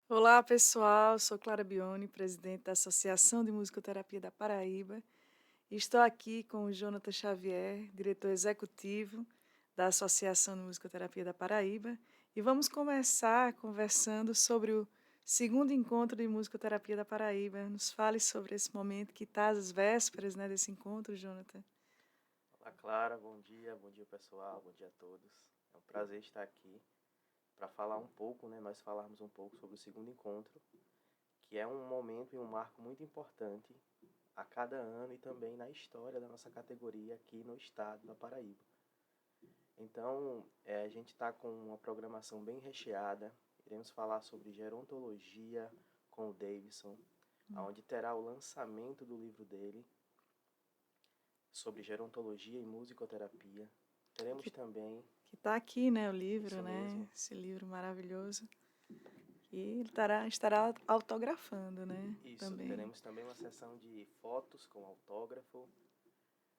Olá, pessoal. Sou Clara Bione, presidente da Associação de Musicoterapia da Paraíba. E estou aqui com o Jonathan Xavier, diretor executivo da Associação de Musicoterapia da Paraíba. E vamos começar conversando sobre o segundo encontro de musicoterapia da Paraíba. Nos fale sobre esse momento que está às vésperas, né, desse encontro, Jonathan. Olá, Clara, bom dia pessoal, bom dia a todos. É um prazer estar aqui para falar um pouco, nós falarmos um pouco sobre o segundo encontro, que é um momento e um marco muito importante a cada ano e também na história da nossa categoria aqui no estado da Paraíba. Então, a gente está com uma programação bem recheada. Iremos falar sobre gerontologia com o Davidson, onde terá o lançamento do livro dele sobre gerontologia e musicoterapia. Teremos Que também, que está aqui, né, o livro, isso né? mesmo, Esse livro maravilhoso. E ele estará autografando, né? isso, Também. teremos também uma sessão de fotos com autógrafo.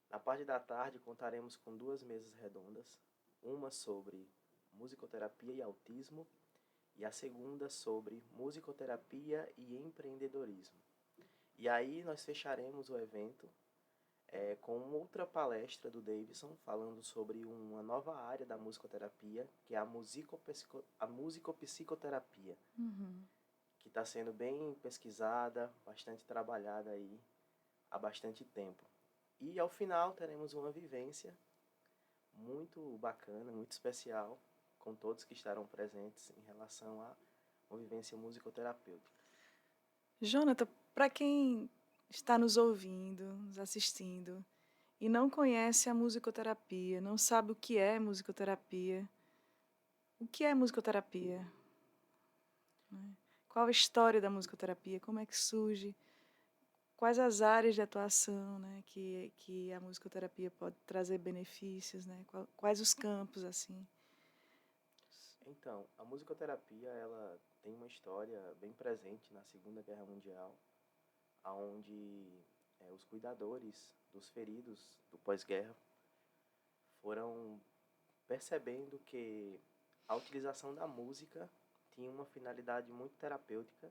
Na parte da tarde contaremos com duas mesas redondas, uma sobre musicoterapia e autismo e a segunda sobre musicoterapia e empreendedorismo. E aí nós fecharemos o evento com outra palestra do Davidson falando sobre uma nova área da musicoterapia, que é a musicopsicoterapia, Uhum. que está sendo bem pesquisada, bastante trabalhada aí há bastante tempo. E ao final teremos uma vivência muito bacana, muito especial, com todos que estarão presentes em relação a uma vivência musicoterapêutica. Jonathan, para quem está nos ouvindo, nos assistindo e não conhece a musicoterapia, não sabe o que é musicoterapia, o que é musicoterapia? Né? Qual a história da musicoterapia? Como é que surge? Quais as áreas de atuação, né, que a musicoterapia pode trazer benefícios, né? Quais os campos assim? Então, a musicoterapia ela tem uma história bem presente na Segunda Guerra Mundial, onde os cuidadores dos feridos do pós-guerra foram percebendo que a utilização da música tinha uma finalidade muito terapêutica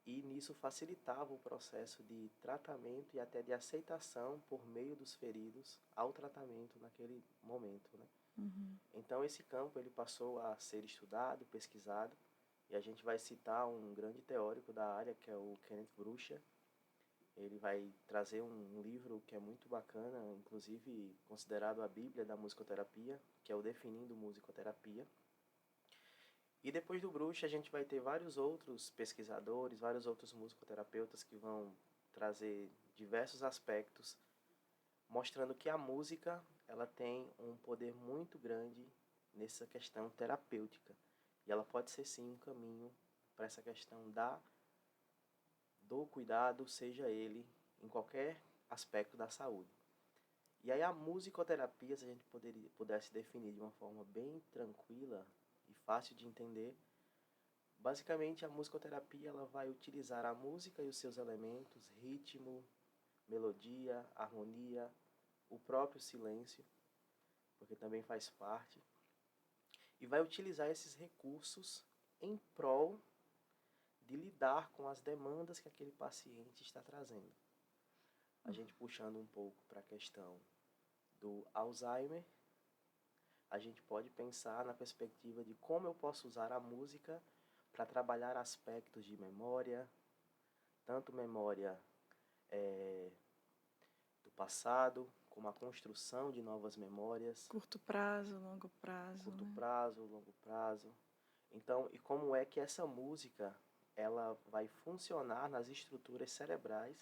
e nisso facilitava o processo de tratamento e até de aceitação por meio dos feridos ao tratamento naquele momento, né? Uhum. Então esse campo ele passou a ser estudado, pesquisado, e a gente vai citar um grande teórico da área que é o Kenneth Brucia. Ele vai trazer um livro que é muito bacana, inclusive considerado a Bíblia da musicoterapia, que é o Definindo Musicoterapia. E depois do Bruxa, a gente vai ter vários outros pesquisadores, vários outros musicoterapeutas que vão trazer diversos aspectos, mostrando que a música ela tem um poder muito grande nessa questão terapêutica. E ela pode ser sim um caminho para essa questão do cuidado, seja ele em qualquer aspecto da saúde. E aí a musicoterapia, se a gente pudesse definir de uma forma bem tranquila e fácil de entender, basicamente a musicoterapia ela vai utilizar a música e os seus elementos, ritmo, melodia, harmonia, o próprio silêncio, porque também faz parte, e vai utilizar esses recursos em prol de lidar com as demandas que aquele paciente está trazendo. A gente puxando um pouco para a questão do Alzheimer, a gente pode pensar na perspectiva de como eu posso usar a música para trabalhar aspectos de memória, tanto memória é, do passado, como a construção de novas memórias, Curto prazo, longo prazo, curto né? prazo, longo prazo. Então, e como é que essa música ela vai funcionar nas estruturas cerebrais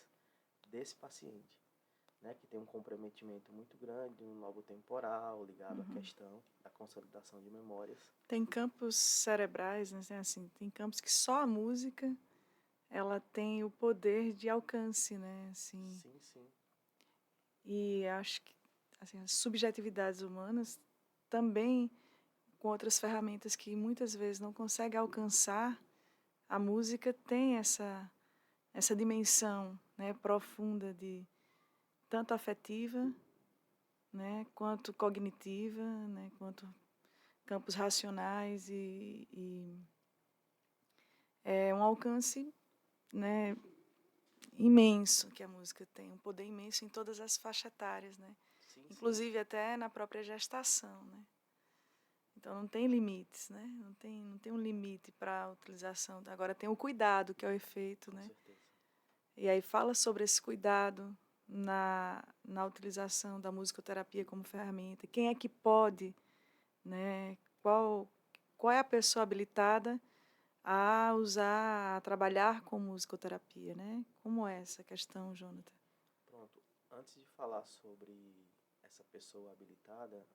desse paciente, né, que tem um comprometimento muito grande no lobo temporal, ligado à questão da consolidação de memórias. Tem campos cerebrais, né? Assim, tem campos que só a música ela tem o poder de alcance, né? Assim, Sim, sim. e acho que assim, as subjetividades humanas também com outras ferramentas que muitas vezes não consegue alcançar, a música tem essa dimensão, né, profunda de tanto afetiva, né, quanto cognitiva, né, quanto campos racionais e É um alcance, né, imenso que a música tem, um poder imenso em todas as faixas etárias, né? Sim, sim, Inclusive até na própria gestação, né? Então não tem limites, né? Não tem um limite para a utilização. Agora tem o cuidado, que é o efeito, com né? certeza. E aí fala sobre esse cuidado na utilização da musicoterapia como ferramenta. Quem é que pode, né? Qual é a pessoa habilitada a usar, a trabalhar com musicoterapia, né? Como é essa questão, Jonathan? Pronto. Antes de falar sobre essa pessoa habilitada,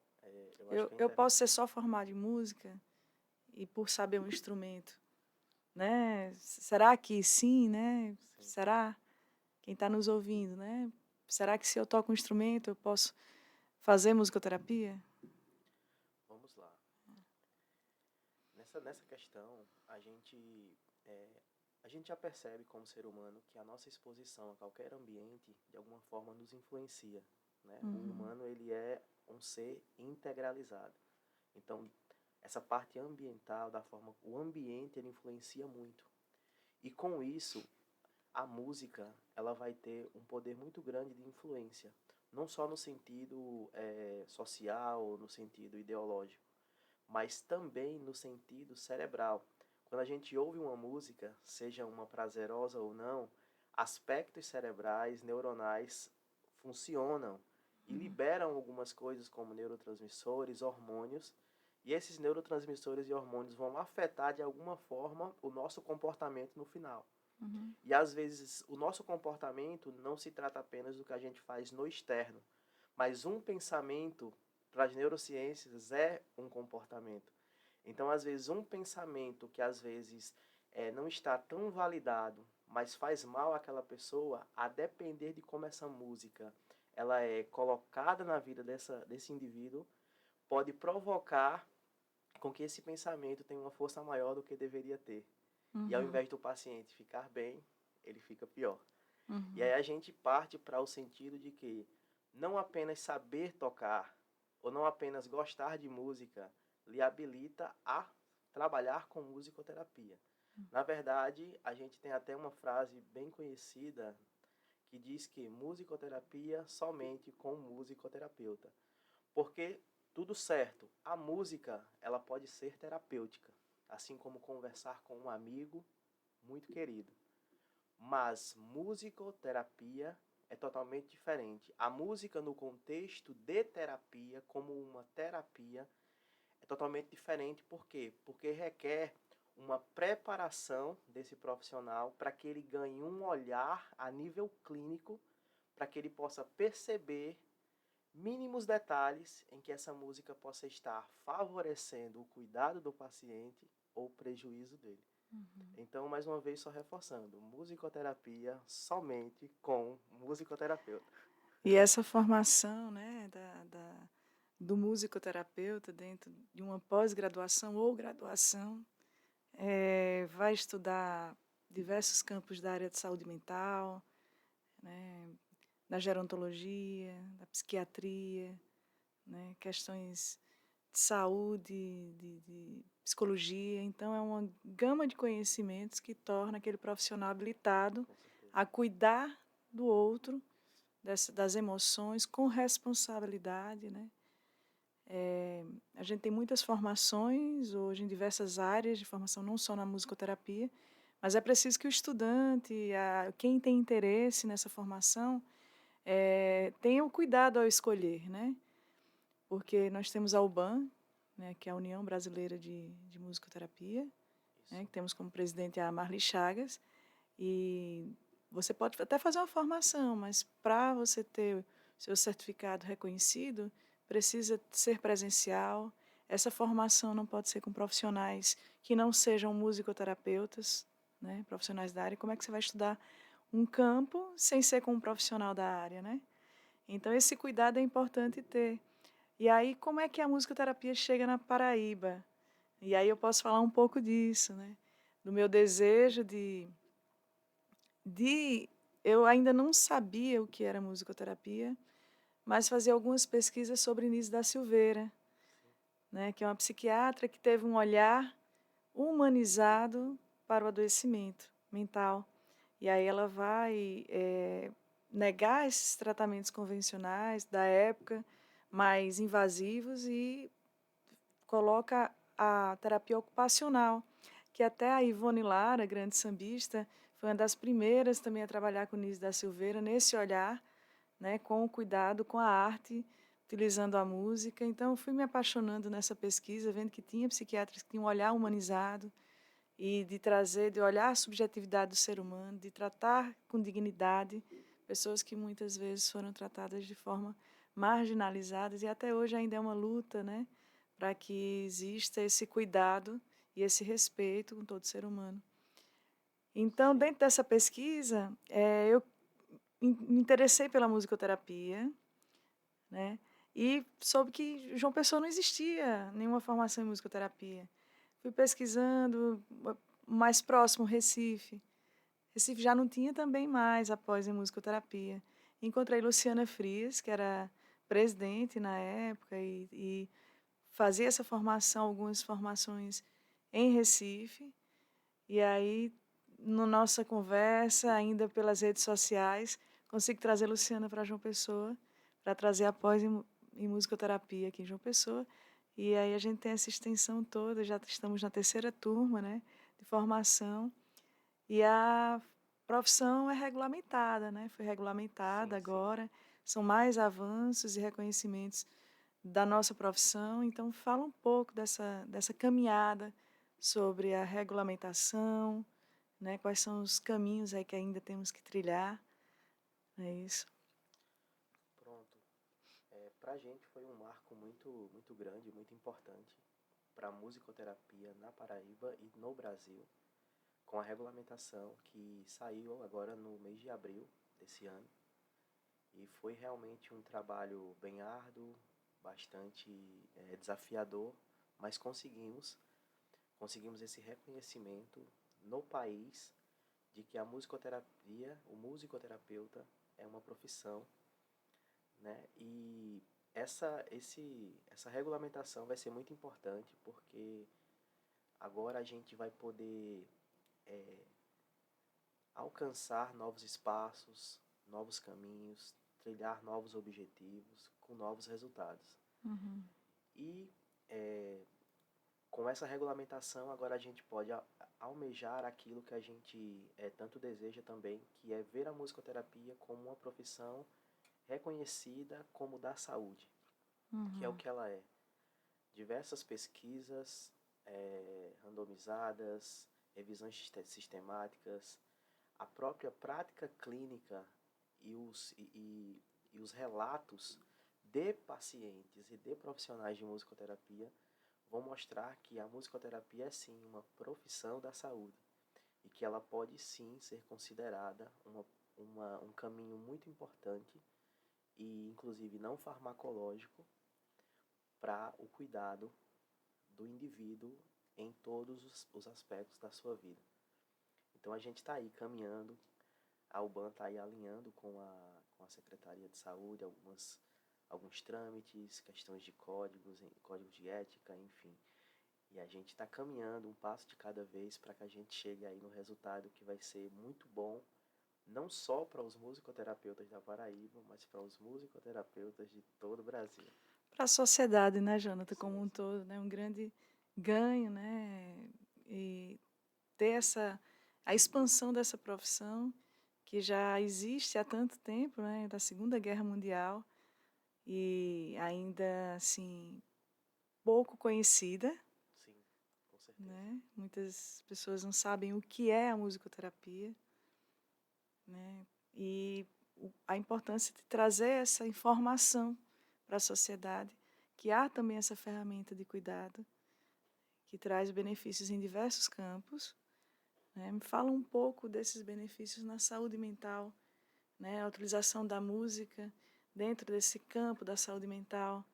eu acho Eu, que é eu interessante. posso ser só formada em música e por saber um instrumento, né? Será que sim, né? Sim, Será? Quem está nos ouvindo, né? Será que se eu toco um instrumento eu posso fazer musicoterapia? vamos lá. Nessa questão, é, a gente já percebe como ser humano que a nossa exposição a qualquer ambiente, de alguma forma, nos influencia, né? O Uhum, humano, ele é um ser integralizado. Então, essa parte ambiental, da forma, o ambiente, ele influencia muito. E com isso, a música, ela vai ter um poder muito grande de influência, não só no sentido social, no sentido ideológico, mas também no sentido cerebral. Quando a gente ouve uma música, seja uma prazerosa ou não, aspectos cerebrais, neuronais funcionam e liberam algumas coisas como neurotransmissores, hormônios, e esses neurotransmissores e hormônios vão afetar de alguma forma o nosso comportamento no final. uhum, E às vezes o nosso comportamento não se trata apenas do que a gente faz no externo, mas um pensamento, para as neurociências, é um comportamento. Então, às vezes, um pensamento que às vezes não está tão validado, mas faz mal àquela pessoa, a depender de como essa música ela é colocada na vida desse indivíduo, pode provocar com que esse pensamento tenha uma força maior do que deveria ter. E ao uhum, invés do paciente ficar bem, ele fica pior. E aí uhum, a gente parte para o sentido de que não apenas saber tocar ou não apenas gostar de música lhe habilita a trabalhar com musicoterapia. Na verdade, a gente tem até uma frase bem conhecida que diz que musicoterapia somente com musicoterapeuta. Porque tudo certo, a música, ela pode ser terapêutica, assim como conversar com um amigo muito querido. Mas musicoterapia é totalmente diferente. A música no contexto de terapia, como uma terapia, é totalmente diferente. Por quê? Porque requer uma preparação desse profissional para que ele ganhe um olhar a nível clínico, para que ele possa perceber mínimos detalhes em que essa música possa estar favorecendo o cuidado do paciente ou prejuízo dele. uhum. Então, mais uma vez, só reforçando, musicoterapia somente com musicoterapeuta. E essa formação, né, do musicoterapeuta dentro de uma pós-graduação ou graduação, vai estudar diversos campos da área de saúde mental, né, da gerontologia, da psiquiatria, né, questões de saúde, de psicologia. Então, é uma gama de conhecimentos que torna aquele profissional habilitado Com certeza. a cuidar do outro, das emoções, com responsabilidade, né? A gente tem muitas formações hoje em diversas áreas de formação, não só na musicoterapia, mas é preciso que o estudante, quem tem interesse nessa formação, tenha o cuidado ao escolher, né? Porque nós temos a UBAN, né, que é a União Brasileira de Musicoterapia, né, Isso. que temos como presidente a Marli Chagas, e você pode até fazer uma formação, mas para você ter o seu certificado reconhecido, precisa ser presencial. Essa formação não pode ser com profissionais que não sejam musicoterapeutas, né, profissionais da área. Como é que você vai estudar um campo sem ser com um profissional da área, né? Então, esse cuidado é importante ter. E aí, como é que a musicoterapia chega na Paraíba? E aí eu posso falar um pouco disso, né? Do meu desejo de eu ainda não sabia o que era musicoterapia, mas fazia algumas pesquisas sobre Inês da Silveira, Sim. né, que é uma psiquiatra que teve um olhar humanizado para o adoecimento mental. E aí ela vai negar esses tratamentos convencionais da época, mais invasivos, e coloca a terapia ocupacional, que até a Ivone Lara, grande sambista, foi uma das primeiras também a trabalhar com o Nísio da Silveira nesse olhar, né, com o cuidado com a arte, utilizando a música. Então, fui me apaixonando nessa pesquisa, vendo que tinha psiquiatras que tinham um olhar humanizado e de trazer, de olhar a subjetividade do ser humano, de tratar com dignidade pessoas que muitas vezes foram tratadas de forma marginalizadas, e até hoje ainda é uma luta, né, para que exista esse cuidado e esse respeito com todo ser humano. Então, Sim, dentro dessa pesquisa, eu me interessei pela musicoterapia, né? E soube que João Pessoa não existia nenhuma formação em musicoterapia. Fui pesquisando, mais próximo, Recife. Recife já não tinha também mais após em musicoterapia. Encontrei Luciana Frias, que era presidente na época e fazia essa formação, algumas formações em Recife. E aí, na nossa conversa, ainda pelas redes sociais, consigo trazer Luciana para João Pessoa, para trazer após em musicoterapia aqui em João Pessoa. E aí a gente tem essa extensão toda, já estamos na terceira turma, né, de formação. E a profissão é regulamentada, né? Foi regulamentada sim, sim. agora. São mais avanços e reconhecimentos da nossa profissão. Então, fala um pouco dessa caminhada sobre a regulamentação, né? Quais são os caminhos aí que ainda temos que trilhar. É isso. Pronto. Para a gente foi um marco muito grande, muito importante para a musicoterapia na Paraíba e no Brasil, com a regulamentação que saiu agora no mês de abril desse ano. E foi realmente um trabalho bem árduo, bastante desafiador, mas conseguimos esse reconhecimento no país de que a musicoterapia, o musicoterapeuta é uma profissão, né? E essa regulamentação vai ser muito importante porque agora a gente vai poder é, alcançar novos espaços, novos caminhos, trilhar novos objetivos com novos resultados. Uhum. E é, com essa regulamentação, agora a gente pode almejar aquilo que a gente tanto deseja também, que é ver a musicoterapia como uma profissão reconhecida como da saúde, que é o Uhum. que ela é. Diversas pesquisas randomizadas, revisões sistemáticas, a própria prática clínica e os relatos de pacientes e de profissionais de musicoterapia vão mostrar que a musicoterapia é sim uma profissão da saúde e que ela pode sim ser considerada um caminho muito importante e inclusive não farmacológico para o cuidado do indivíduo em todos os aspectos da sua vida. Então a gente está aí caminhando, a UBAN está aí alinhando com a Secretaria de Saúde alguns trâmites, questões de códigos de ética, enfim. E a gente está caminhando um passo de cada vez para que a gente chegue aí no resultado que vai ser muito bom, não só para os musicoterapeutas da Paraíba, mas para os musicoterapeutas de todo o Brasil. Para a sociedade, né, Jonathan, como Sim, um sim. todo, né? Um grande ganho, né? E ter a expansão dessa profissão que já existe há tanto tempo, né, da Segunda Guerra Mundial, e ainda assim pouco conhecida, Sim, com certeza. né? Muitas pessoas não sabem o que é a musicoterapia, né? E a importância de trazer essa informação para a sociedade, que há também essa ferramenta de cuidado que traz benefícios em diversos campos, né? Me fala um pouco desses benefícios na saúde mental, né? A utilização da música dentro desse campo da saúde mental,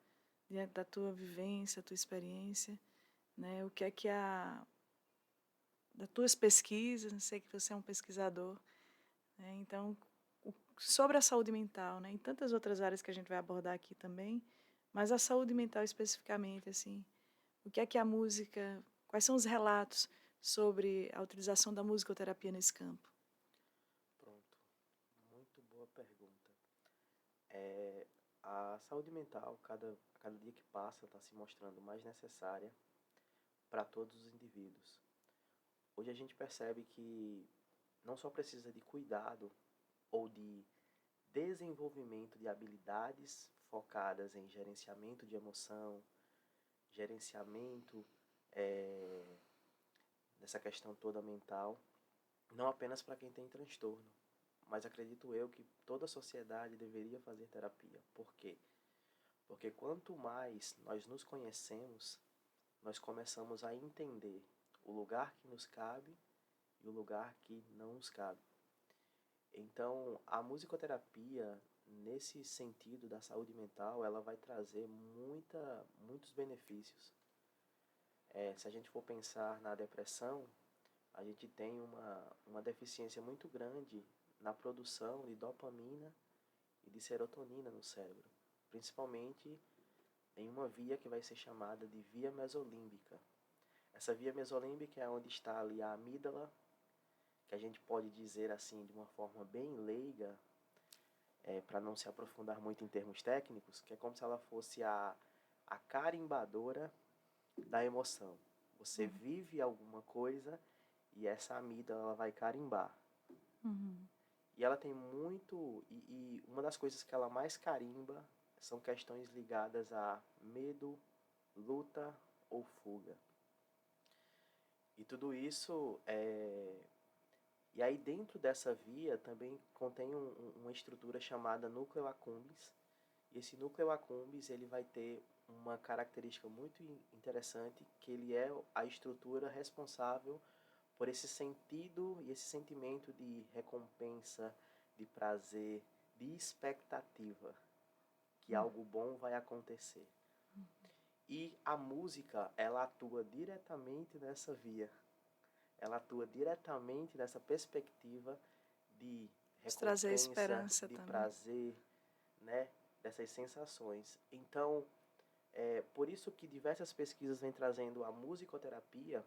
diante da tua vivência, tua experiência, né? O que é que das tuas pesquisas, sei que você é um pesquisador, né? Então, sobre a saúde mental, né? Em tantas outras áreas que a gente vai abordar aqui também, mas a saúde mental especificamente, assim, o que é que a música, quais são os relatos sobre a utilização da musicoterapia nesse campo? Pronto. Muito boa pergunta. É, a saúde mental, a cada dia que passa, está se mostrando mais necessária para todos os indivíduos. Hoje a gente percebe que não só precisa de cuidado ou de desenvolvimento de habilidades focadas em gerenciamento de emoção, gerenciamento dessa questão toda mental, não apenas para quem tem transtorno, mas acredito eu que toda a sociedade deveria fazer terapia. Por quê? Porque quanto mais nós nos conhecemos, nós começamos a entender o lugar que nos cabe e o lugar que não nos cabe. Então, a musicoterapia, nesse sentido da saúde mental, ela vai trazer muitos benefícios. Se a gente for pensar na depressão, a gente tem uma deficiência muito grande na produção de dopamina e de serotonina no cérebro, principalmente em uma via que vai ser chamada de via mesolímbica. Essa via mesolímbica é onde está ali a amígdala, que a gente pode dizer assim de uma forma bem leiga, para não se aprofundar muito em termos técnicos, que é como se ela fosse a carimbadora da emoção. Você vive alguma coisa e essa amígdala ela vai carimbar. Uhum. E ela tem muito... E uma das coisas que ela mais carimba são questões ligadas a medo, luta ou fuga. E tudo isso E aí dentro dessa via também contém uma estrutura chamada núcleo accumbens. E esse núcleo accumbens ele vai ter uma característica muito interessante, que ele é a estrutura responsável por esse sentido e esse sentimento de recompensa, de prazer, de expectativa, que algo bom vai acontecer. E a música, ela atua diretamente nessa via. Ela atua diretamente nessa perspectiva de Trazer recompensa, esperança de também. prazer, né? Dessas sensações. Então, por isso que diversas pesquisas vêm trazendo a musicoterapia,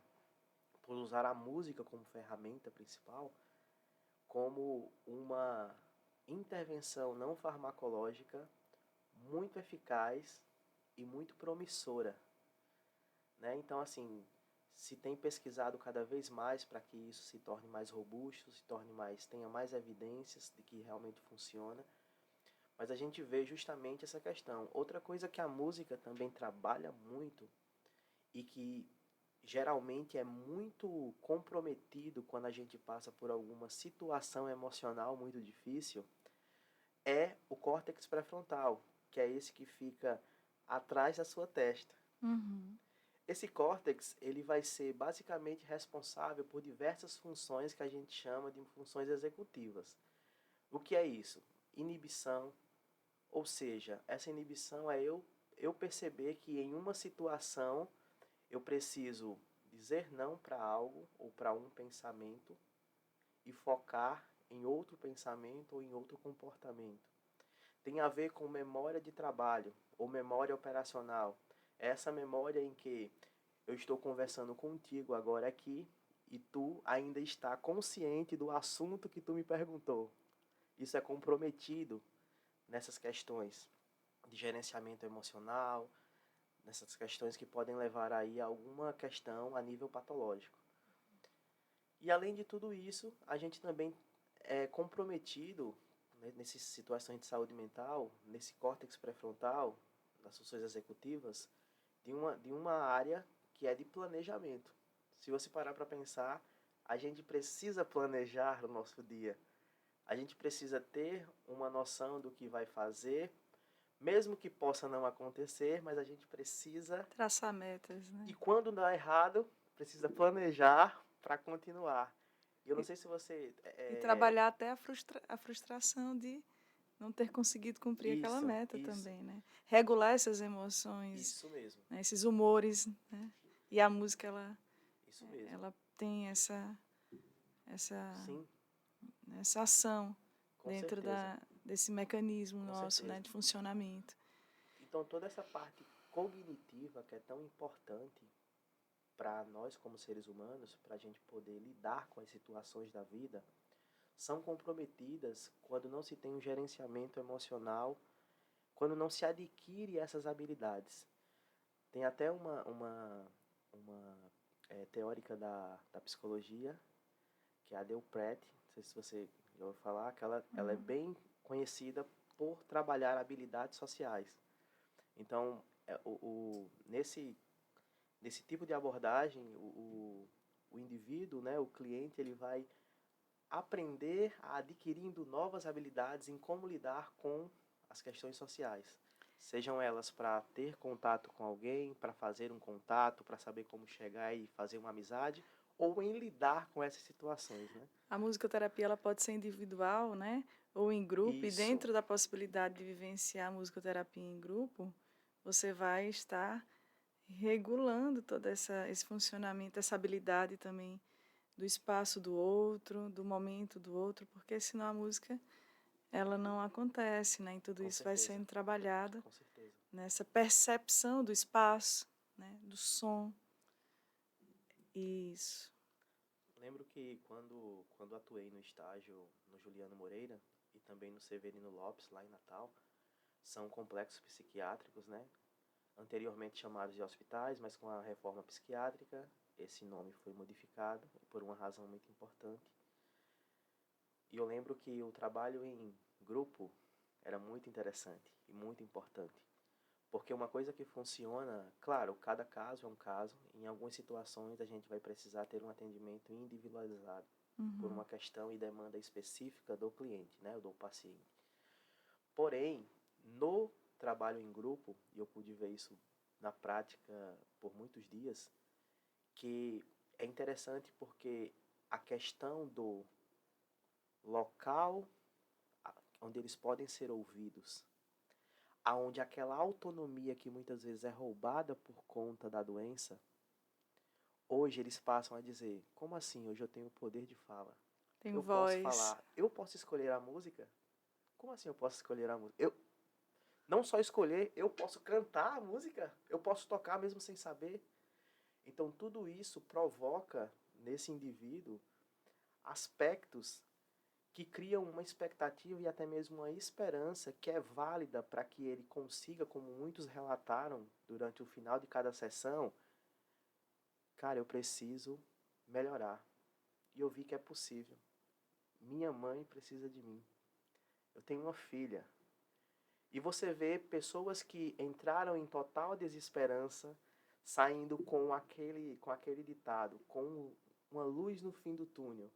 por usar a música como ferramenta principal, como uma intervenção não farmacológica muito eficaz e muito promissora, né? Então, assim, se tem pesquisado cada vez mais para que isso se torne mais robusto, tenha mais evidências de que realmente funciona. Mas a gente vê justamente essa questão. Outra coisa que a música também trabalha muito e que geralmente é muito comprometido quando a gente passa por alguma situação emocional muito difícil, é o córtex pré-frontal, que é esse que fica atrás da sua testa. Uhum. Esse córtex ele vai ser basicamente responsável por diversas funções que a gente chama de funções executivas. O que é isso? Inibição, ou seja, essa inibição é eu perceber que em uma situação eu preciso dizer não para algo ou para um pensamento e focar em outro pensamento ou em outro comportamento. Tem a ver com memória de trabalho ou memória operacional. Essa memória em que eu estou conversando contigo agora aqui e tu ainda está consciente do assunto que tu me perguntou. Isso é comprometido nessas questões de gerenciamento emocional, nessas questões que podem levar aí a alguma questão a nível patológico. E além de tudo isso, a gente também é comprometido, né, nessas situações de saúde mental, nesse córtex pré-frontal, nas funções executivas, de uma área que é de planejamento. Se você parar para pensar, a gente precisa planejar o nosso dia. A gente precisa ter uma noção do que vai fazer, mesmo que possa não acontecer, mas a gente precisa... Traçar metas, né? E quando dá errado, precisa planejar para continuar. E eu não sei se você... E trabalhar até a frustração de não ter conseguido cumprir aquela meta Isso, também, né? Regular essas emoções, isso mesmo. né? Esses humores, né? E a música, Isso mesmo. ela tem essa Sim, ação com dentro certeza. desse mecanismo Com nosso, né? certeza. De funcionamento. Então toda essa parte cognitiva que é tão importante, para nós como seres humanos, para a gente poder lidar com as situações da vida, são comprometidas quando não se tem um gerenciamento emocional, quando não se adquire essas habilidades. Tem até uma teórica da psicologia, que é a Dale Pratt, não sei se você já ouviu falar, que ela é bem conhecida por trabalhar habilidades sociais. Então, nesse tipo de abordagem, o indivíduo, né, o cliente, ele vai aprender a adquirindo novas habilidades em como lidar com as questões sociais. Sejam elas para ter contato com alguém, para fazer um contato, para saber como chegar e fazer uma amizade, ou em lidar com essas situações, né? A musicoterapia ela pode ser individual, né? Ou em grupo, e Isso, dentro da possibilidade de vivenciar a musicoterapia em grupo, você vai estar regulando todo esse funcionamento, essa habilidade também do espaço do outro, do momento do outro, porque senão a música ela não acontece, né? E tudo com isso vai certeza, sendo trabalhado com certeza. nessa percepção do espaço, né? Do som. Isso. Lembro que quando atuei no estágio no Juliano Moreira e também no Severino Lopes, lá em Natal, são complexos psiquiátricos, né? Anteriormente chamados de hospitais, mas com a reforma psiquiátrica, esse nome foi modificado por uma razão muito importante. E eu lembro que o trabalho em grupo era muito interessante e muito importante. Porque uma coisa que funciona, claro, cada caso é um caso, em algumas situações a gente vai precisar ter um atendimento individualizado por Uhum. uma questão e demanda específica do cliente, né, do paciente. Porém, no trabalho em grupo, e eu pude ver isso na prática por muitos dias, que é interessante porque a questão do local onde eles podem ser ouvidos, aonde aquela autonomia que muitas vezes é roubada por conta da doença, hoje eles passam a dizer, como assim, hoje eu tenho o poder de fala? Tem Eu posso voz. falar, eu posso escolher a música? Como assim eu posso escolher a música? Eu não só escolher, eu posso cantar a música? Eu posso tocar mesmo sem saber? Então tudo isso provoca nesse indivíduo aspectos que criam uma expectativa e até mesmo uma esperança que é válida para que ele consiga, como muitos relataram durante o final de cada sessão, cara, eu preciso melhorar. E eu vi que é possível. Minha mãe precisa de mim. Eu tenho uma filha. E você vê pessoas que entraram em total desesperança, saindo com aquele ditado, com uma luz no fim do túnel.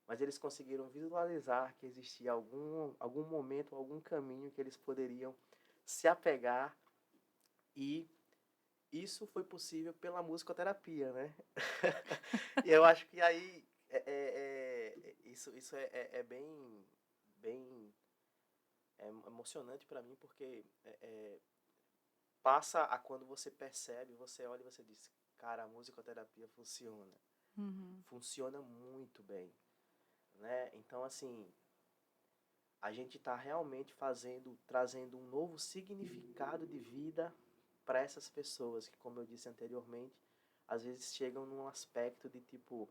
Mas eles conseguiram visualizar que existia algum momento, algum caminho que eles poderiam se apegar, e isso foi possível pela musicoterapia, né? E eu acho que aí isso é bem emocionante para mim, porque passa a quando você percebe, você olha e você diz, cara, a musicoterapia funciona. Uhum. Funciona muito bem, né? Então, assim, a gente está realmente trazendo um novo significado de vida para essas pessoas que, como eu disse anteriormente, às vezes chegam num aspecto de tipo,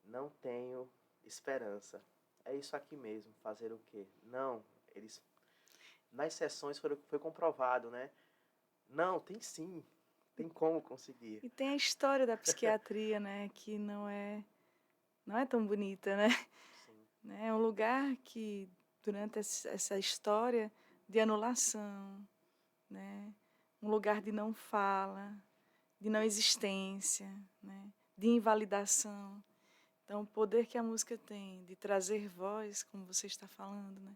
não tenho esperança. É isso aqui mesmo, fazer o quê? Não, eles nas sessões foi comprovado, né? Não, tem sim, tem como conseguir. E tem a história da psiquiatria, né, que não é tão bonita, né? Sim, É um lugar que durante essa história de anulação, né, um lugar de não fala, de não existência, né, de invalidação. Então, o poder que a música tem de trazer voz, como você está falando, né?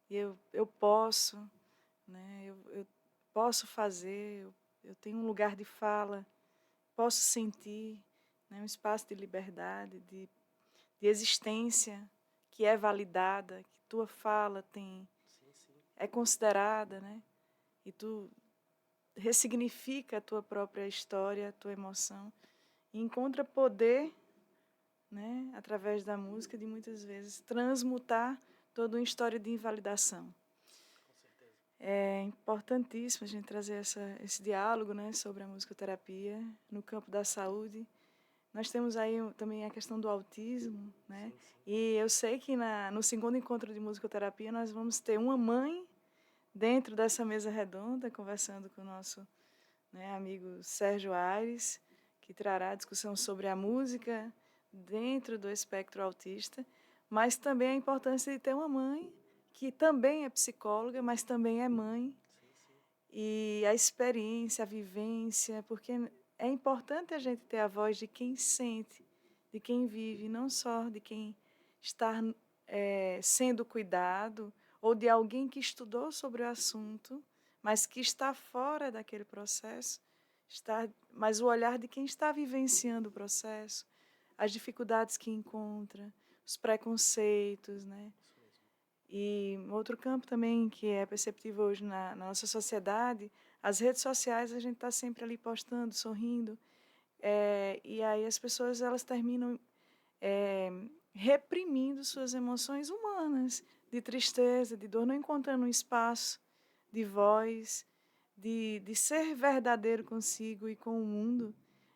E eu posso, né? Eu posso fazer, eu tenho um lugar de fala, posso sentir, né? Um espaço de liberdade, de existência que é validada, que tua fala tem, sim, sim. é considerada, né? E tu ressignifica a tua própria história, a tua emoção, e encontra poder, né, através da música, de muitas vezes transmutar toda uma história de invalidação. Com certeza. É importantíssimo a gente trazer esse diálogo, né, sobre a musicoterapia no campo da saúde, Nós temos aí também a questão do autismo, né? Sim, sim. E eu sei que no segundo encontro de musicoterapia nós vamos ter uma mãe dentro dessa mesa redonda, conversando com o nosso, né, amigo Sérgio Aires, que trará a discussão sobre a música dentro do espectro autista, mas também a importância de ter uma mãe que também é psicóloga, mas também é mãe, Sim, sim. e a experiência, a vivência, porque é importante a gente ter a voz de quem sente, de quem vive, não só de quem está sendo cuidado ou de alguém que estudou sobre o assunto, mas que está fora daquele processo, mas o olhar de quem está vivenciando o processo, as dificuldades que encontra, os preconceitos, né? Isso mesmo. E outro campo também que é perceptível hoje na nossa sociedade, as redes sociais, a gente está sempre ali postando, sorrindo, e aí as pessoas elas terminam é, reprimindo suas emoções humanas, de tristeza, de dor, não encontrando um espaço de voz, de ser verdadeiro consigo e com o mundo,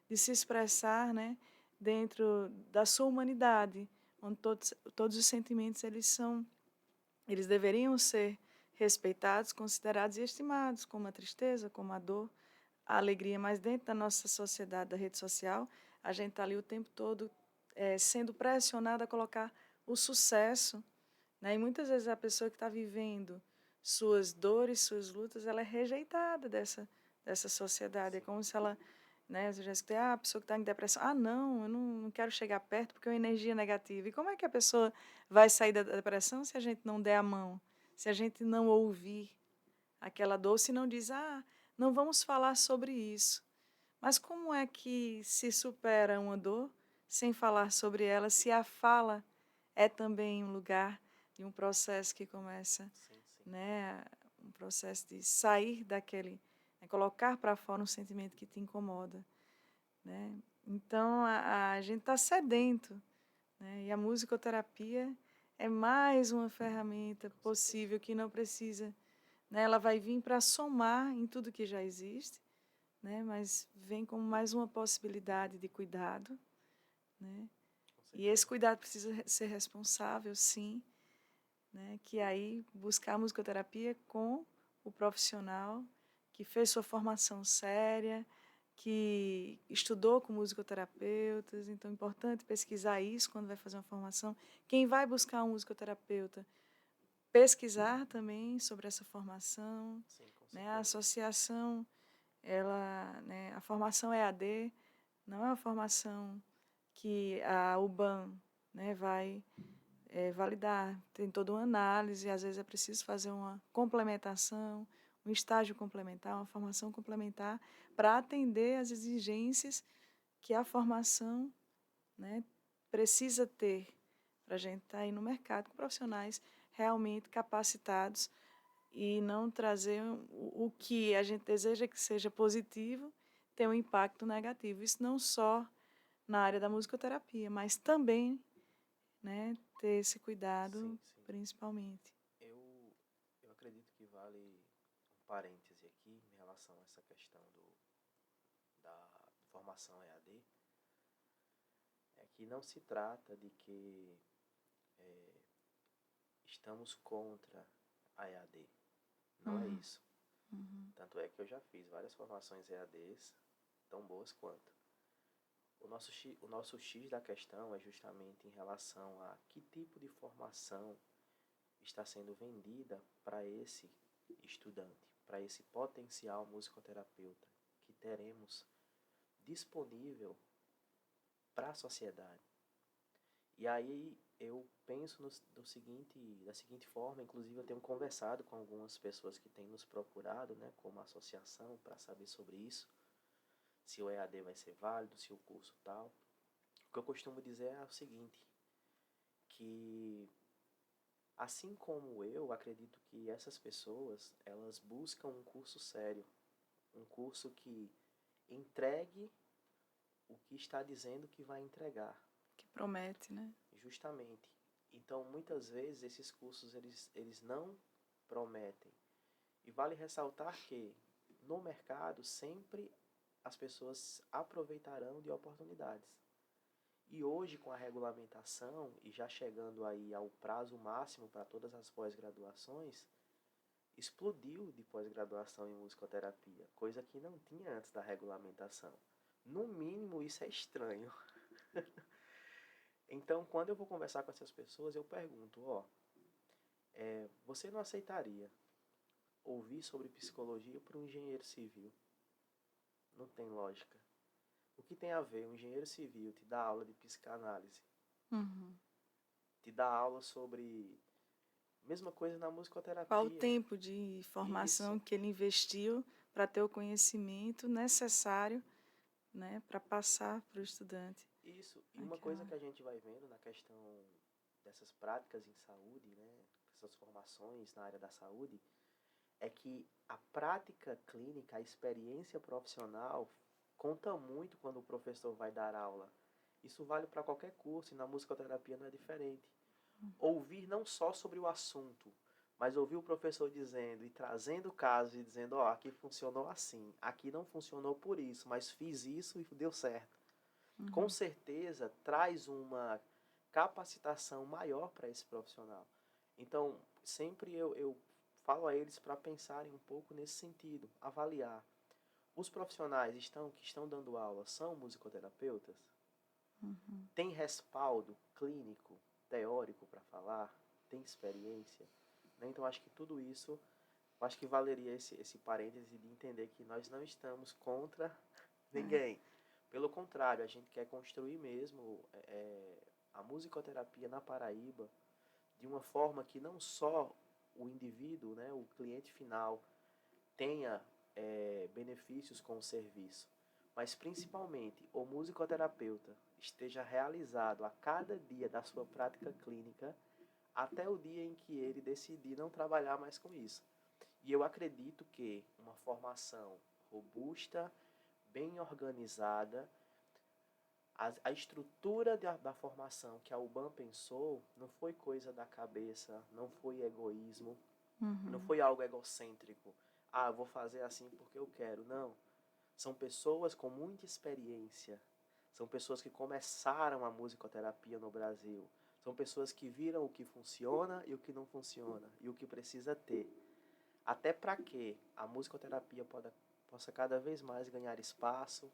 de se expressar, né, dentro da sua humanidade, onde todos os sentimentos eles deveriam ser respeitados, considerados e estimados, como a tristeza, como a dor, a alegria, mas dentro da nossa sociedade, da rede social, a gente está ali o tempo todo sendo pressionado a colocar o sucesso, né? E muitas vezes a pessoa que está vivendo suas dores, suas lutas, ela é rejeitada dessa sociedade. É Sim. como se ela, né, eu já escutei, a pessoa que está em depressão, não, eu não quero chegar perto porque é uma energia negativa. E como é que a pessoa vai sair da depressão se a gente não der a mão, se a gente não ouvir aquela dor, se não diz, não vamos falar sobre isso. Mas como é que se supera uma dor sem falar sobre ela, se a fala é também um lugar de um processo que começa, Sim, sim. né, um processo de sair daquele, né, colocar para fora um sentimento que te incomoda, né? Então a gente está sedento, né? E a musicoterapia é mais uma ferramenta Com certeza. possível que não precisa, né? Ela vai vir para somar em tudo que já existe, né? Mas vem como mais uma possibilidade de cuidado, né? Com E esse certeza. cuidado precisa ser responsável, sim, né? Que aí buscar a musicoterapia com o profissional que fez sua formação séria, que estudou com musicoterapeutas, então é importante pesquisar isso quando vai fazer uma formação. Quem vai buscar um musicoterapeuta, pesquisar também sobre essa formação, Sim, com né? A certeza. associação, ela, né, a formação EAD não é uma formação que a UBAN, né, vai validar. Tem toda uma análise, às vezes é preciso fazer uma complementação, um estágio complementar, uma formação complementar, para atender às exigências que a formação, né, precisa ter para a gente estar aí no mercado com profissionais realmente capacitados e não trazer o que a gente deseja que seja positivo, ter um impacto negativo. Isso não só na área da musicoterapia, mas também, né, ter esse cuidado Sim, sim. principalmente. Eu, eu acredito que vale um parêntese aqui em relação a essa questão da formação EAD, é que não se trata de que é, estamos contra a EAD. Não é Uhum, isso. uhum, Tanto é que eu já fiz várias formações EADs tão boas quanto. O nosso X da questão é justamente em relação a que tipo de formação está sendo vendida para esse estudante, para esse potencial musicoterapeuta que teremos disponível para a sociedade. E aí eu penso da seguinte forma, inclusive eu tenho conversado com algumas pessoas que têm nos procurado, né, como associação, para saber sobre isso, se o EAD vai ser válido, se o curso tal. O que eu costumo dizer é o seguinte, que assim como eu acredito que essas pessoas, elas buscam um curso sério, um curso que entregue o que está dizendo que vai entregar, que promete, né? justamente. Então, muitas vezes esses cursos eles não prometem. E vale ressaltar que no mercado sempre as pessoas aproveitarão de oportunidades. E hoje, com a regulamentação, e já chegando aí ao prazo máximo para todas as pós-graduações, explodiu de pós-graduação em musicoterapia, coisa que não tinha antes da regulamentação. No mínimo, isso é estranho. Então, quando eu vou conversar com essas pessoas, eu pergunto, você não aceitaria ouvir sobre psicologia para um engenheiro civil? Não tem lógica. O que tem a ver um engenheiro civil te dar aula de psicanálise, Uhum. te dar aula sobre... Mesma coisa na Qual o musicoterapia. tempo de formação Isso. que ele investiu para ter o conhecimento necessário, né, para passar para o estudante. Isso. E uma coisa que a gente vai vendo na questão dessas práticas em saúde, né, essas formações na área da saúde, é que a prática clínica, a experiência profissional, conta muito quando o professor vai dar aula. Isso vale para qualquer curso e na musicoterapia não é diferente. Ouvir não só sobre o assunto, mas ouvir o professor dizendo e trazendo casos e dizendo, aqui funcionou assim, aqui não funcionou por isso, mas fiz isso e deu certo. Com certeza traz uma capacitação maior para esse profissional. Então, sempre eu falo a eles para pensarem um pouco nesse sentido, avaliar. Os profissionais que estão dando aula são musicoterapeutas? Tem respaldo clínico, teórico para falar? Tem experiência? Né? Então, acho que tudo isso, acho que valeria esse parêntese de entender que nós não estamos contra ninguém. Pelo contrário, a gente quer construir mesmo a musicoterapia na Paraíba de uma forma que não só o indivíduo, né, o cliente final, tenha benefícios com o serviço, mas principalmente o musicoterapeuta esteja realizado a cada dia da sua prática clínica até o dia em que ele decidir não trabalhar mais com isso. E eu acredito que uma formação robusta, bem organizada, a estrutura da formação que a UBAM pensou não foi coisa da cabeça, não foi egoísmo, não foi algo egocêntrico. Eu vou fazer assim porque eu quero. Não. São pessoas com muita experiência. São pessoas que começaram a musicoterapia no Brasil. São pessoas que viram o que funciona e o que não funciona e o que precisa ter. Até para que a musicoterapia possa cada vez mais ganhar espaço,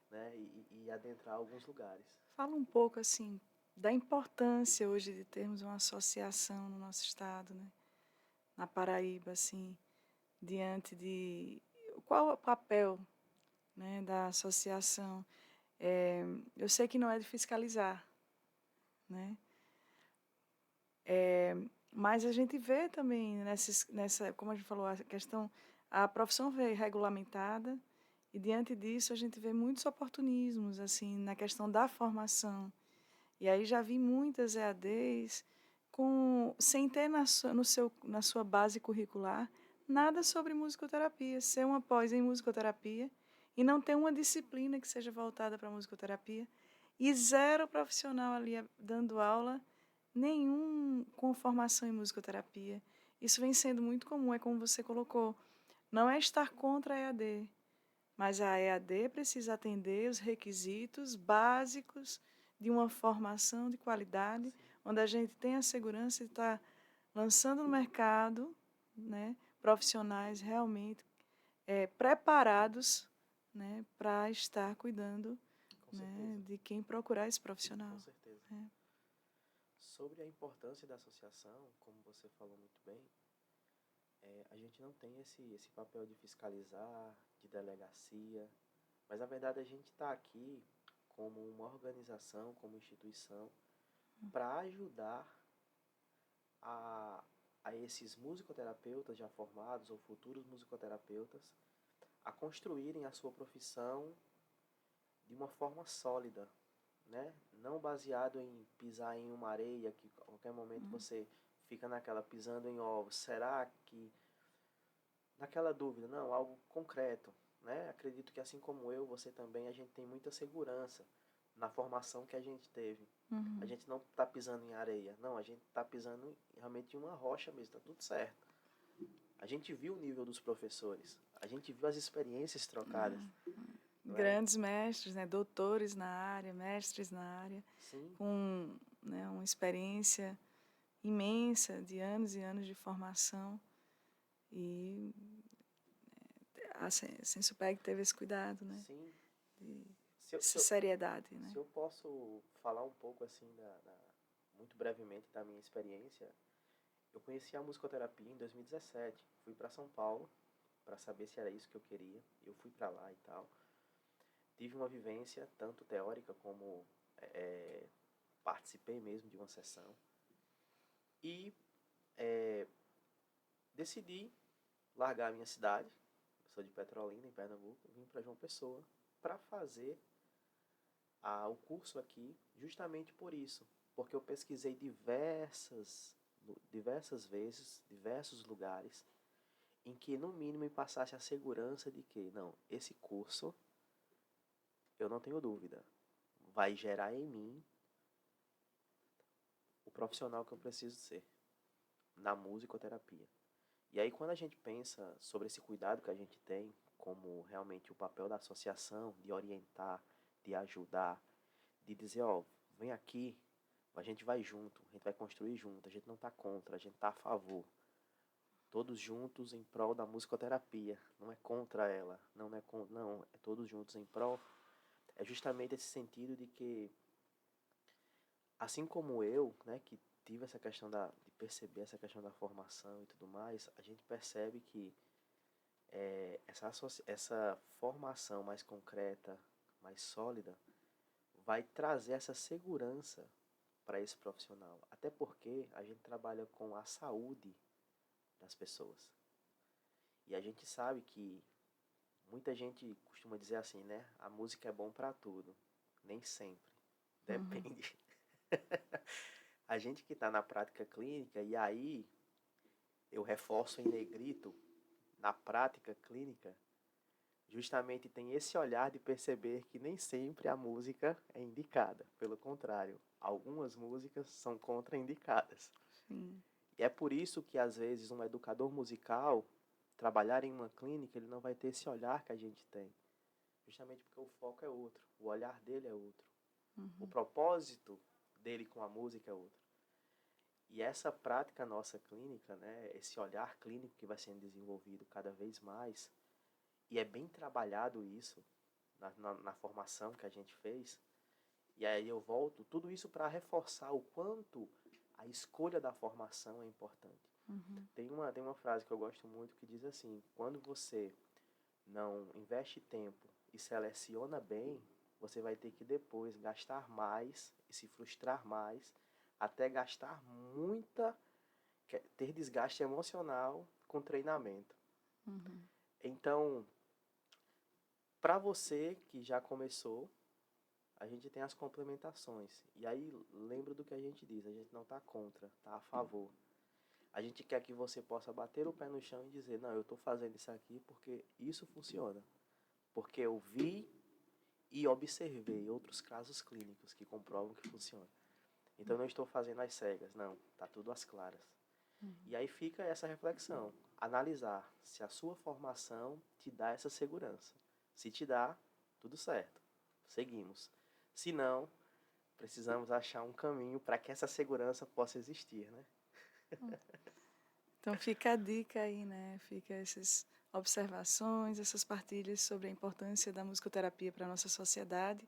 né, e adentrar alguns lugares. Fala um pouco assim da importância hoje de termos uma associação no nosso estado, né? Na Paraíba, assim, diante de qual é o papel, né, da associação. Eu sei que não é de fiscalizar, né? Mas a gente vê também nessa, como a gente falou, a profissão veio regulamentada e diante disso a gente vê muitos oportunismos assim na questão da formação. E aí já vi muitas EADs sem ter na sua base curricular nada sobre musicoterapia, ser uma pós em musicoterapia e não ter uma disciplina que seja voltada para a musicoterapia e zero profissional ali dando aula, nenhum com formação em musicoterapia. Isso vem sendo muito comum, é como você colocou. Não é estar contra a EAD, mas a EAD precisa atender os requisitos básicos de uma formação de qualidade, onde a gente tem a segurança de estar lançando no mercado, né, profissionais realmente preparados, né, para estar cuidando, né, de quem procurar esse profissional. Com certeza. Sobre a importância da associação, como você falou muito bem, a gente não tem esse papel de fiscalizar, de delegacia, mas na verdade a gente está aqui como uma organização, como instituição, para ajudar a, a esses musicoterapeutas já formados ou futuros musicoterapeutas a construírem a sua profissão de uma forma sólida, né? Não baseado em pisar em uma areia que a qualquer momento você fica naquela pisando em ovos. Será que naquela dúvida? Não, algo concreto, né? Acredito que assim como eu, você também, a gente tem muita segurança na formação que a gente teve. A gente não está pisando em areia, não, a gente está pisando realmente em uma rocha mesmo, está tudo certo. A gente viu o nível dos professores, a gente viu as experiências trocadas. não é? Grandes mestres, né? Doutores na área, mestres na área, Sim, com, né, uma experiência imensa de anos e anos de formação. E a Sensupeg teve esse cuidado, né? sim. De Se eu, se essa eu, seriedade, né? se eu posso falar um pouco assim muito brevemente da minha experiência, eu conheci a musicoterapia em 2017. Fui para São Paulo para saber se era isso que eu queria. Eu fui para lá e tal. Tive uma vivência tanto teórica como é, participei mesmo de uma sessão e é, decidi largar a minha cidade. Eu sou de Petrolina, em Pernambuco, vim para João Pessoa para fazer o curso aqui, justamente por isso, porque eu pesquisei diversas vezes, diversos lugares, em que no mínimo me passasse a segurança de que, não, esse curso, eu não tenho dúvida, vai gerar em mim o profissional que eu preciso ser, na musicoterapia. E aí quando a gente pensa sobre esse cuidado que a gente tem, como realmente o papel da associação, de orientar, de ajudar, de dizer, ó, vem aqui, a gente vai junto, a gente vai construir junto, a gente não está contra, a gente está a favor. Todos juntos em prol da musicoterapia, não é contra ela, não, é todos juntos em prol. É justamente esse sentido de que, assim como eu, né, que tive essa questão de perceber essa questão da formação e tudo mais, a gente percebe que essa formação mais concreta, mais sólida, vai trazer essa segurança para esse profissional. Até porque a gente trabalha com a saúde das pessoas. E a gente sabe que muita gente costuma dizer assim, né? A música é bom para tudo. Nem sempre. Uhum. Depende. A gente que está na prática clínica, e aí eu reforço em negrito, na prática clínica, justamente tem esse olhar de perceber que nem sempre a música é indicada. Pelo contrário, algumas músicas são contraindicadas. Sim. E é por isso que, às vezes, um educador musical, trabalhar em uma clínica, ele não vai ter esse olhar que a gente tem. Justamente porque o foco é outro, o olhar dele é outro. O Uhum. propósito dele com a música é outro. E essa prática nossa clínica, né, esse olhar clínico que vai sendo desenvolvido cada vez mais, e é bem trabalhado isso na formação que a gente fez, e aí eu volto, tudo isso para reforçar o quanto a escolha da formação é importante. Uhum. Tem uma frase que eu gosto muito que diz assim: quando você não investe tempo e seleciona bem, você vai ter que depois gastar mais e se frustrar mais, até gastar ter desgaste emocional com treinamento. Uhum. Então, para você que já começou, a gente tem as complementações. E aí, lembra do que a gente diz, a gente não está contra, está a favor. A gente quer que você possa bater o pé no chão e dizer, não, eu estou fazendo isso aqui porque isso funciona. Porque eu vi e observei outros casos clínicos que comprovam que funciona. Então eu não estou fazendo às cegas, não, está tudo às claras. Uhum. E aí fica essa reflexão, analisar se a sua formação te dá essa segurança. Se te dá, tudo certo, seguimos. Se não, precisamos achar um caminho para que essa segurança possa existir, né? Então fica a dica aí, né? Fica essas observações, essas partilhas sobre a importância da musicoterapia para a nossa sociedade.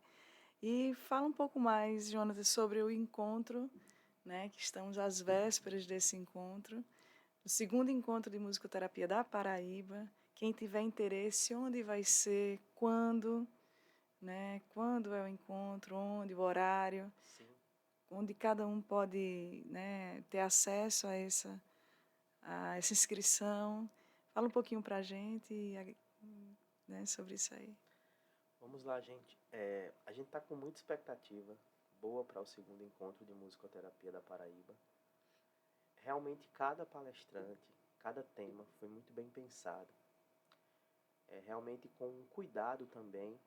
E fala um pouco mais, Jonathan, sobre o encontro, né? Que estamos às vésperas desse encontro. O segundo encontro de musicoterapia da Paraíba. Quem tiver interesse, onde vai ser, quando, né? Quando é o encontro, onde, o horário, Sim. onde cada um pode, né, ter acesso a essa inscrição. Fala um pouquinho para a gente, né, sobre isso aí. Vamos lá, gente. A gente está com muita expectativa boa para o segundo encontro de musicoterapia da Paraíba. Realmente cada palestrante, cada tema foi muito bem pensado. Realmente com um cuidado também,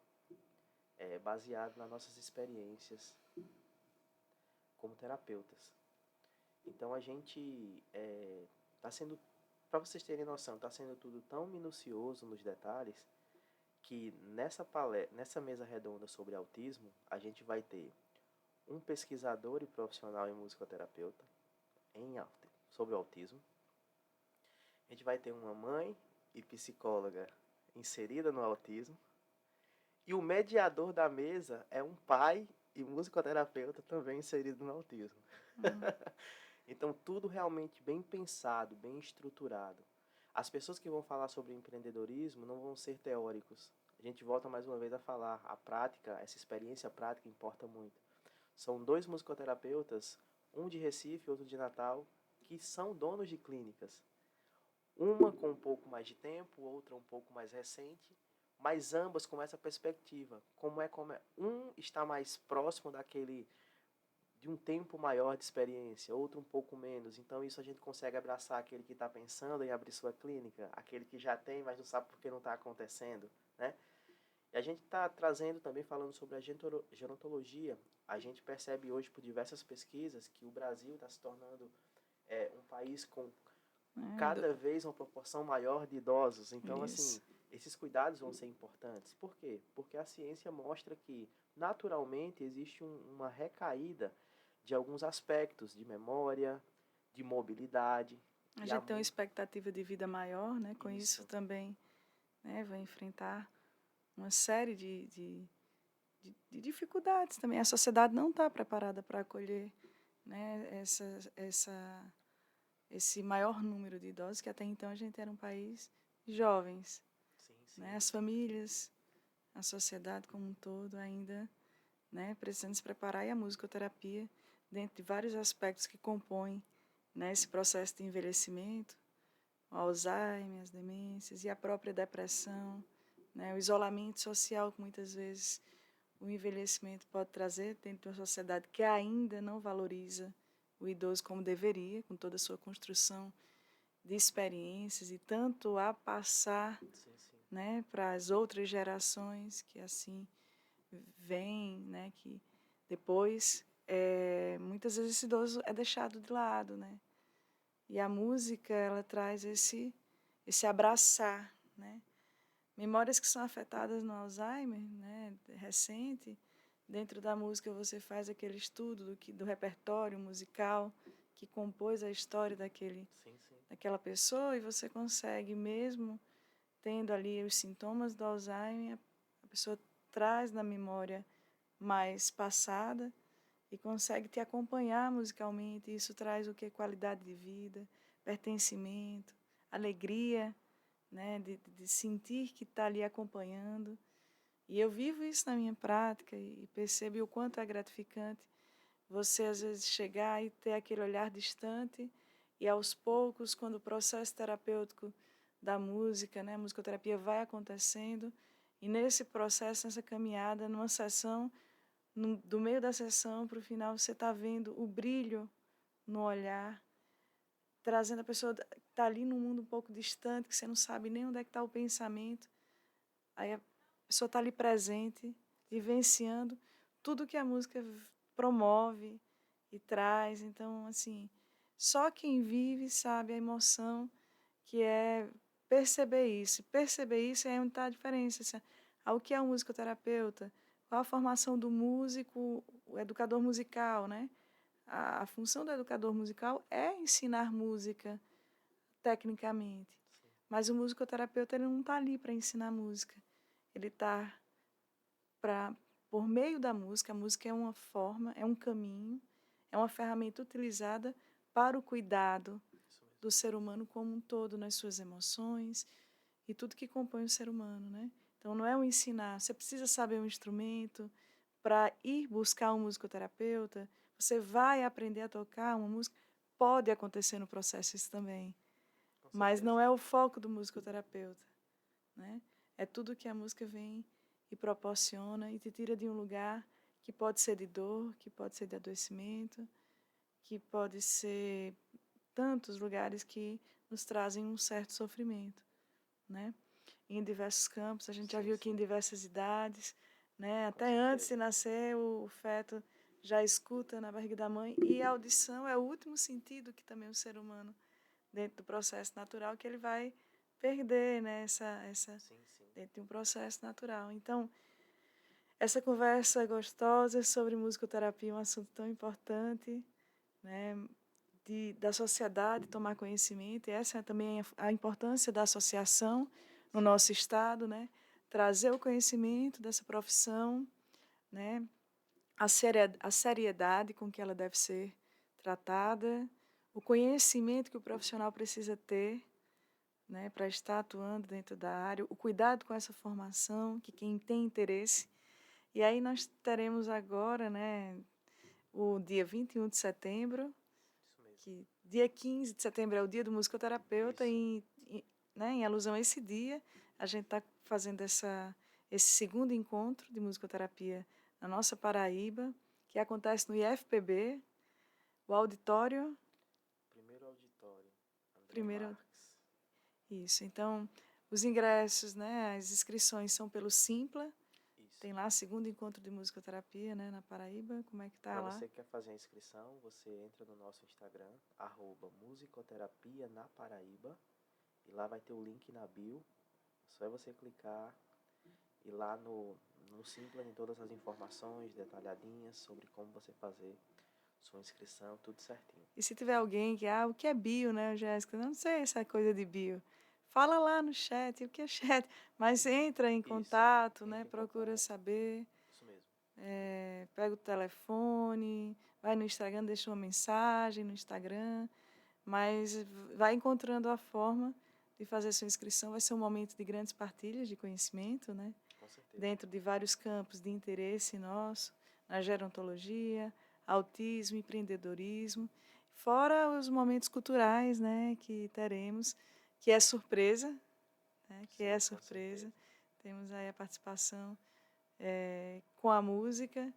baseado nas nossas experiências como terapeutas. Então a gente está sendo, para vocês terem noção, está sendo tudo tão minucioso nos detalhes que nessa mesa redonda sobre autismo, a gente vai ter um pesquisador e profissional em musicoterapeuta sobre o autismo. A gente vai ter uma mãe e psicóloga inserida no autismo. E o mediador da mesa é um pai e musicoterapeuta também inserido no autismo. Então, tudo realmente bem pensado, bem estruturado. As pessoas que vão falar sobre empreendedorismo não vão ser teóricos. A gente volta mais uma vez a falar, a prática, essa experiência prática importa muito. São 2 musicoterapeutas, um de Recife, outro de Natal, que são donos de clínicas. Uma com um pouco mais de tempo, outra um pouco mais recente, mas ambas com essa perspectiva. Como um está mais próximo de um tempo maior de experiência, outro um pouco menos. Então isso a gente consegue abraçar aquele que está pensando em abrir sua clínica, aquele que já tem, mas não sabe por que não está acontecendo, né? E a gente está trazendo também, falando sobre a gerontologia, a gente percebe hoje por diversas pesquisas que o Brasil está se tornando um país com cada vez uma proporção maior de idosos. Então, assim, esses cuidados vão ser importantes. Por quê? Porque a ciência mostra que, naturalmente, existe uma recaída de alguns aspectos de memória, de mobilidade. A gente tem uma expectativa de vida maior, né? Com isso também, né, vai enfrentar uma série de dificuldades também. A sociedade não está preparada para acolher, né, esse maior número de idosos, que até então a gente era um país de jovens. Sim. Né? As famílias, a sociedade como um todo ainda, né, precisando se preparar, e a musicoterapia, dentro de vários aspectos que compõem, né, esse processo de envelhecimento, o Alzheimer, as demências e a própria depressão, né, o isolamento social que muitas vezes o envelhecimento pode trazer dentro de uma sociedade que ainda não valoriza o idoso como deveria, com toda a sua construção de experiências e tanto a passar, né, para as outras gerações que assim vêm, né, que depois muitas vezes esse idoso é deixado de lado, né? E a música, ela traz esse abraçar, né? Memórias que são afetadas no Alzheimer, né, recente, dentro da música você faz aquele estudo do repertório musical que compôs a história daquela pessoa, e você consegue, mesmo tendo ali os sintomas do Alzheimer, a pessoa traz na memória mais passada e consegue te acompanhar musicalmente. Isso traz o que? Qualidade de vida, pertencimento, alegria, né, de sentir que está ali acompanhando. E eu vivo isso na minha prática e percebo o quanto é gratificante você, às vezes, chegar e ter aquele olhar distante e, aos poucos, quando o processo terapêutico da música, né, a musicoterapia vai acontecendo, e nesse processo, nessa caminhada, numa sessão, do meio da sessão para o final, você está vendo o brilho no olhar, trazendo a pessoa que está ali num mundo um pouco distante, que você não sabe nem onde é que está o pensamento. Aí a pessoa está ali presente, vivenciando tudo que a música promove e traz. Então, assim, só quem vive sabe a emoção que é perceber isso. Perceber isso é onde está a diferença. Assim, o que é um musicoterapeuta? Qual a formação do músico, o educador musical, né? A função do educador musical é ensinar música tecnicamente. Mas o musicoterapeuta, ele não está ali para ensinar música. Ele está por meio da música. A música é uma forma, é um caminho, é uma ferramenta utilizada para o cuidado do ser humano como um todo, nas suas emoções e tudo que compõe o ser humano, né? Então, não é um ensinar. Você precisa saber um instrumento para ir buscar um musicoterapeuta. Você vai aprender a tocar uma música. Pode acontecer no processo isso também. Mas não é o foco do musicoterapeuta, né? É tudo que a música vem e proporciona e te tira de um lugar que pode ser de dor, que pode ser de adoecimento, que pode ser tantos lugares que nos trazem um certo sofrimento, né? Em diversos campos, a gente já viu que em diversas idades, né? Até antes de nascer, o feto já escuta na barriga da mãe, e a audição é o último sentido que também o ser humano, dentro do processo natural, que ele vai perder, né, Sim, sim. dentro de um processo natural. Então, essa conversa gostosa sobre musicoterapia é um assunto tão importante, né, da sociedade tomar conhecimento, e essa é também a importância da associação no Sim, nosso estado, né, trazer o conhecimento dessa profissão, né, a seriedade com que ela deve ser tratada, o conhecimento que o profissional precisa ter, né, para estar atuando dentro da área, o cuidado com essa formação, que quem tem interesse. E aí nós teremos agora, né, o dia 21 de setembro, isso mesmo. que dia 15 de setembro é o dia do musicoterapeuta, Isso. né, em alusão a esse dia, a gente está fazendo esse segundo encontro de musicoterapia na nossa Paraíba, que acontece no IFPB, o auditório, Primeiro auditório, André primeiro, Marques. isso. Então, os ingressos, né, as inscrições são pelo Simpla, Isso. tem lá segundo encontro de musicoterapia, né, na Paraíba, como é que tá Para lá? você que quer fazer a inscrição, você entra no nosso Instagram, @musicoterapia na Paraíba, e lá vai ter o link na bio. Só é você clicar e lá no Simpla tem todas as informações detalhadinhas sobre como você fazer sua inscrição, tudo certinho. E se tiver alguém que, o que é bio, né, Jéssica? Não sei essa coisa de bio. Fala lá no chat, o que é chat? Mas entra em Isso, contato, né, entre em procura contato. saber, Isso mesmo. pega o telefone, vai no Instagram, deixa uma mensagem no Instagram, mas vai encontrando a forma de fazer sua inscrição. Vai ser um momento de grandes partilhas de conhecimento, né? Com certeza. Dentro de vários campos de interesse nosso, na gerontologia, autismo, empreendedorismo, fora os momentos culturais, né, que teremos, que é surpresa, né, que é Sim, com surpresa. certeza. Temos aí a participação com a música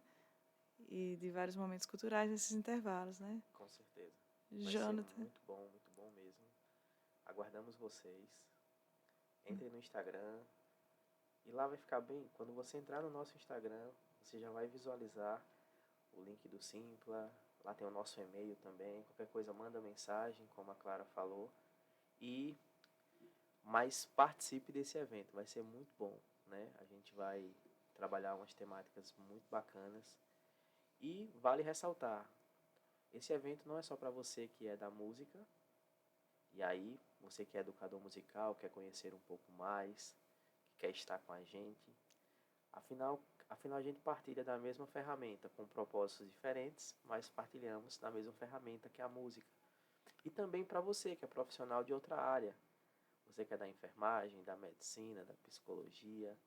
e de vários momentos culturais nesses intervalos, né? Com certeza. Vai ser Jonathan, muito bom mesmo. Aguardamos vocês. Entre no Instagram e lá vai ficar bem. Quando você entrar no nosso Instagram, você já vai visualizar o link do Simpla. Lá tem o nosso e-mail também. Qualquer coisa, manda mensagem, como a Clara falou. E mas participe desse evento, vai ser muito bom, né? A gente vai trabalhar umas temáticas muito bacanas. E vale ressaltar, esse evento não é só para você que é da música, e aí você que é educador musical, quer conhecer um pouco mais, que quer estar com a gente. Afinal, afinal a gente partilha da mesma ferramenta, com propósitos diferentes, mas partilhamos da mesma ferramenta que é a música. E também para você que é profissional de outra área, você que é da enfermagem, da medicina, da psicologia,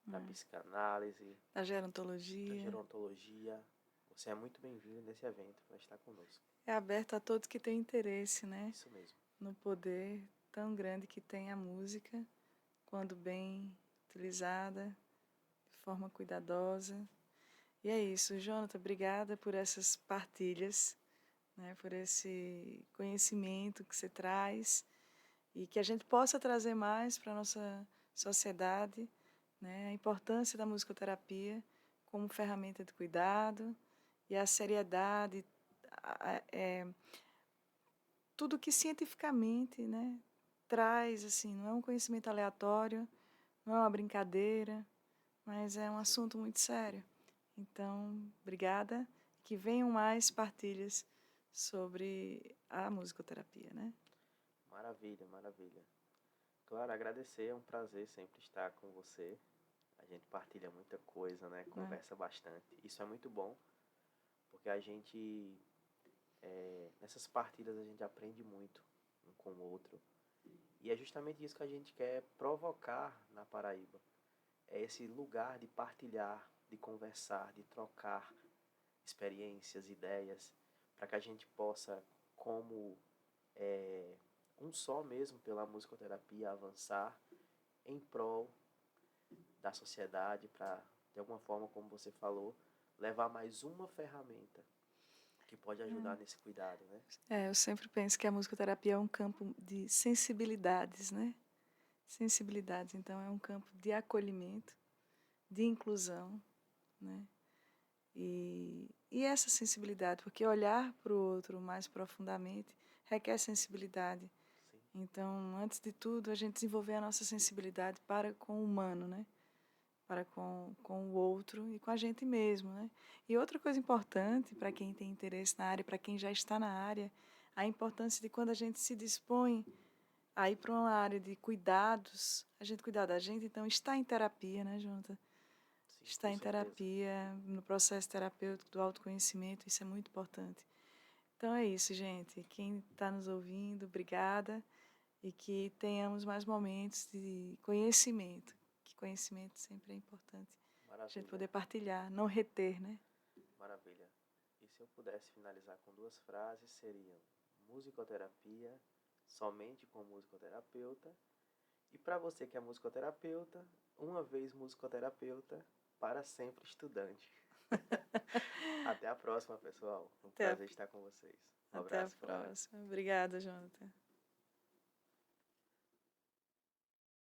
da psicanálise, da da gerontologia, gerontologia, você é muito bem-vindo nesse evento para estar conosco. é aberto a todos que têm interesse, né? Isso mesmo. No poder tão grande que tem a música, quando bem utilizada, de forma cuidadosa. E é isso, Jonathan, obrigada por essas partilhas, né, por esse conhecimento que você traz e que a gente possa trazer mais para a nossa sociedade, né, a importância da musicoterapia como ferramenta de cuidado e a seriedade, tudo que cientificamente, né, traz, assim, não é um conhecimento aleatório, não é uma brincadeira, mas é um Sim. assunto muito sério. Então, obrigada, que venham mais partilhas sobre a musicoterapia, né? Maravilha, maravilha. Claro, agradecer, é um prazer sempre estar com você. A gente partilha muita coisa, né? Né? Conversa bastante. Isso é muito bom, porque a gente, nessas partidas, a gente aprende muito um com o outro. E é justamente isso que a gente quer provocar na Paraíba. É esse lugar de partilhar, de conversar, de trocar experiências, ideias, para que a gente possa, como um só mesmo pela musicoterapia, avançar em prol da sociedade, para, de alguma forma, como você falou, levar mais uma ferramenta que pode ajudar nesse cuidado, né? Eu sempre penso que a musicoterapia é um campo de sensibilidades, né? Sensibilidades, então é um campo de acolhimento, de inclusão, né? E essa sensibilidade, porque olhar para o outro mais profundamente requer sensibilidade, Sim. Então, antes de tudo, a gente desenvolver a nossa sensibilidade para com o humano, né? Para com o outro e com a gente mesmo, né? E outra coisa importante para quem tem interesse na área, para quem já está na área, a importância de quando a gente se dispõe a ir para uma área de cuidados, a gente cuidar da gente, então está em terapia, né, Jonathan? Sim, Está com em certeza. terapia, no processo terapêutico do autoconhecimento, isso é muito importante. Então é isso, gente. Quem está nos ouvindo, obrigada. E que tenhamos mais momentos de conhecimento. Que conhecimento sempre é importante. A gente Maravilha, poder partilhar, não reter, né? maravilha. E se eu pudesse finalizar com duas frases, seriam musicoterapia, somente com musicoterapeuta. E para você que é musicoterapeuta, uma vez musicoterapeuta, para sempre estudante. Até a próxima, pessoal. Um Até a, prazer estar com vocês. Um até a abraço, Clara. próxima. Obrigada, Jonathan.